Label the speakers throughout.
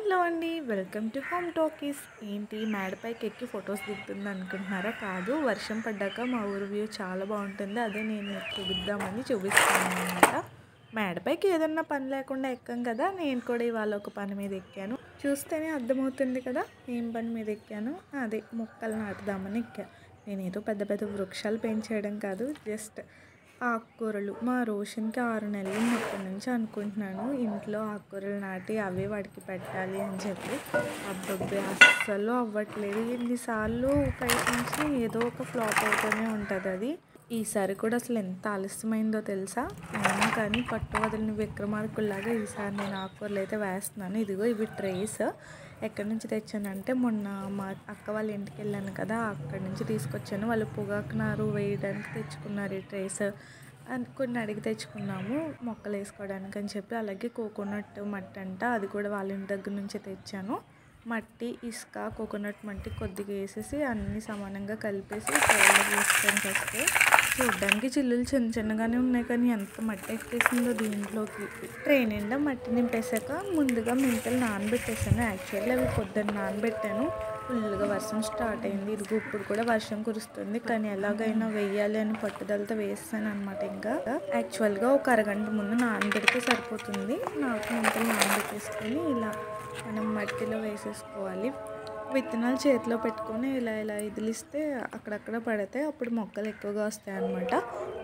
Speaker 1: Hello అండి, welcome to home talkies. ఏంటి మేడపైకి ఎక్కి ఫొటోస్ దిగుతుంది అనుకుంటున్నారా? కాదు, వర్షం పడ్డాక మా ఊరు వ్యూ చాలా బాగుంటుంది. అదే నేను మీకు చూపిద్దామని చూపిస్తాను అనమాట. మేడపైకి ఏదన్నా పని లేకుండా ఎక్కాం కదా, నేను కూడా ఇవాళ ఒక పని మీద ఎక్కాను. చూస్తేనే అర్థమవుతుంది కదా ఏం పని మీద ఎక్కాను. అదే మొక్కలు నాటుదామని ఎక్కా. నేను ఏదో పెద్ద పెద్ద వృక్షాలు పెంచేయడం కాదు, జస్ట్ ఆకుకూరలు. మా రోషన్కి 6 నెలలు ఉన్నప్పటి నుంచి అనుకుంటున్నాను ఇంట్లో ఆకుకూరలు నాటి అవే వాడికి పెట్టాలి అని చెప్పి. అబ్బబ్బే అస్సలు అవ్వట్లేదు. ఎన్నిసార్లు ప్రయత్నించి ఏదో ఒక ఫ్లాప్ అవుతూనే ఉంటుంది అది. ఈసారి కూడా అసలు ఎంత ఆలస్యమైందో తెలుసా. అయినా కానీ పట్టు వదిలిన విక్రమార్కుల్లాగా ఈసారి నేను ఆకుకూరలు అయితే వేస్తున్నాను. ఇదిగో ఇవి ట్రేస్. ఎక్కడి నుంచి తెచ్చానంటే మొన్న మా అక్క వాళ్ళ ఇంటికి వెళ్ళాను కదా, అక్కడి నుంచి తీసుకొచ్చాను. వాళ్ళు పొగాకు నారు వేయడానికి తెచ్చుకున్నారు ఈ ట్రేస్. కొన్ని అడిగి తెచ్చుకున్నాము మొక్కలు వేసుకోవడానికి అని చెప్పి. అలాగే కోకోనట్ మట్టి అంట, అది కూడా వాళ్ళ ఇంటి దగ్గర నుంచే తెచ్చాను. మట్టి, ఇసుక, కోకోనట్ మట్టి కొద్దిగా వేసేసి అన్నీ సమానంగా కలిపేసి ట్రైలో వేసుకొని వస్తే చూడ్డానికి చిల్లులు చిన్న చిన్నగానే ఉన్నాయి, కానీ ఎంత మట్టి ఎక్కేసిందో దీంట్లోకి. ట్రే నిండా మట్టి నింపేశాక ముందుగా మెంతులు నానబెట్టేసాను. యాక్చువల్లీ అవి పొద్దున్న నానబెట్టాను. ఫుల్గా వర్షం స్టార్ట్ అయింది. ఇదిగో ఇప్పుడు కూడా వర్షం కురుస్తుంది, కానీ ఎలాగైనా వేయాలి అని పట్టుదలతో వేసాను అనమాట. ఇంకా యాక్చువల్గా ఒక అరగంట ముందు నానబెడితే సరిపోతుంది. నాకు మెంతులు నానబెట్టేసుకొని ఇలా మనం మట్టిలో వేసేసుకోవాలి. విత్తనాలు చేతిలో పెట్టుకొని ఇలా ఇలా ఇదిలిస్తే అక్కడక్కడ పడితే అప్పుడు మొక్కలు ఎక్కువగా వస్తాయి అన్నమాట.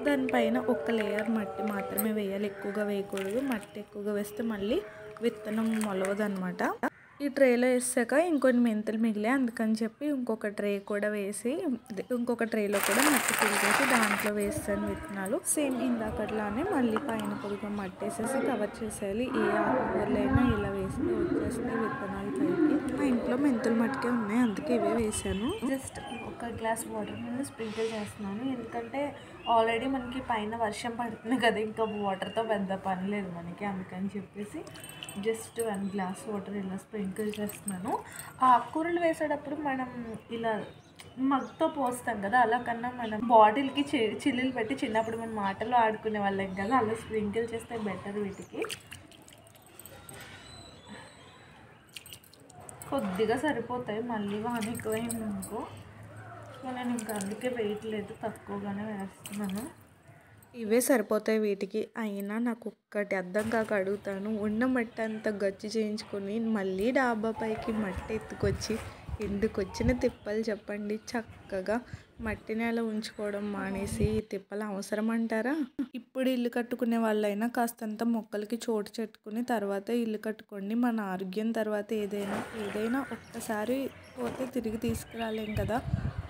Speaker 1: దానిపైన ఒక లేయర్ మట్టి మాత్రమే వేయాలి, ఎక్కువగా వేయకూడదు. మట్టి ఎక్కువగా వేస్తే మళ్ళీ విత్తనం మొలవదనమాట. ఈ ట్రేలో వేసాక ఇంకొన్ని మెంతులు మిగిలాయి, అందుకని చెప్పి ఇంకొక ట్రే కూడా వేసి ఇంకొక ట్రేలో కూడా మట్టి ఫిల్ చేసి దాంట్లో వేస్తాను విత్తనాలు. సేమ్ ఇందాకట్లానే మళ్ళీ పైన కొద్దిగా మట్టి వేసేసి కవర్ చేసేయాలి. ఏ ఆకుకూరలైనా ఇలా వేస్తే వచ్చేస్తే విత్తనాలు పైకి. మా ఇంట్లో మెంతులు మట్టికే ఉన్నాయి, అందుకే ఇవే వేసాను. జస్ట్ ఒక గ్లాస్ వాటర్ మీద స్ప్రింకిల్ చేస్తున్నాను, ఎందుకంటే ఆల్రెడీ మనకి పైన వర్షం పడుతుంది కదా, ఇంకా వాటర్తో పెద్ద పని లేదు మనకి. అందుకని చెప్పేసి జస్ట్ 1 గ్లాస్ వాటర్ ఇలా స్ప్రింకిల్ చేస్తున్నాను. ఆకుకూరలు వేసేటప్పుడు మనం ఇలా మగ్తో పోస్తాం కదా, అలా కన్నా మనం బాటిల్కి చిల్లులు పెట్టి చిన్నప్పుడు మనం ఆటలో ఆడుకునే వాళ్ళం కదా, అలా స్ప్రింకిల్ చేస్తే బెటర్. వీటికి కొద్దిగా సరిపోతాయి, మళ్ళీ వాన ఎక్కువైంది అనుకో. సో నేను ఇంకా అందుకే వేయట్లేదు, తక్కువగానే వేస్తున్నాను. ఇవే సరిపోతాయి వీటికి. అయినా నాకు ఒక్కటి అర్థం కాక అడుగుతాను, ఉన్న మట్టి అంతా గచ్చి చేయించుకొని మళ్ళీ డాబా పైకి మట్టి ఎత్తుకొచ్చి ఎందుకు వచ్చిన తిప్పలు చెప్పండి. చక్కగా మట్టిని అలా ఉంచుకోవడం మానేసి ఈ తిప్పలు అవసరం అంటారా? ఇప్పుడు ఇల్లు కట్టుకునే వాళ్ళైనా కాస్తంత మొక్కలకి చోటు చెట్టుకుని తర్వాత ఇల్లు కట్టుకోండి. మన ఆరోగ్యం తర్వాత ఏదైనా ఒక్కసారి పోతే తిరిగి తీసుకురాలేం కదా.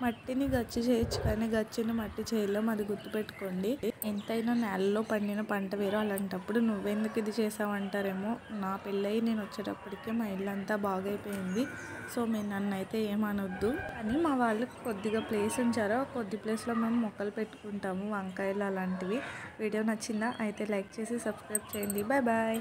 Speaker 1: మట్టిని గచ్చి చేయొచ్చు, కానీ గచ్చిని మట్టి చేయలేం, అది గుర్తుపెట్టుకోండి. ఎంతైనా నేలలో పండిన పంట వేరు. అలాంటప్పుడు నువ్వెందుకు ఇది చేసావంటారేమో. నా పెళ్ళయి నేను వచ్చేటప్పటికే మా ఇల్లంతా బాగైపోయింది. సో మీరు నన్ను అయితే ఏమనొద్దు. కానీ మా వాళ్ళకి కొద్దిగా ప్లేస్ ఉంచారో ఆ కొద్ది ప్లేస్లో మేము మొక్కలు పెట్టుకుంటాము, వంకాయలు అలాంటివి. వీడియో నచ్చిందా? అయితే లైక్ చేసి సబ్స్క్రైబ్ చేయండి. Bye bye.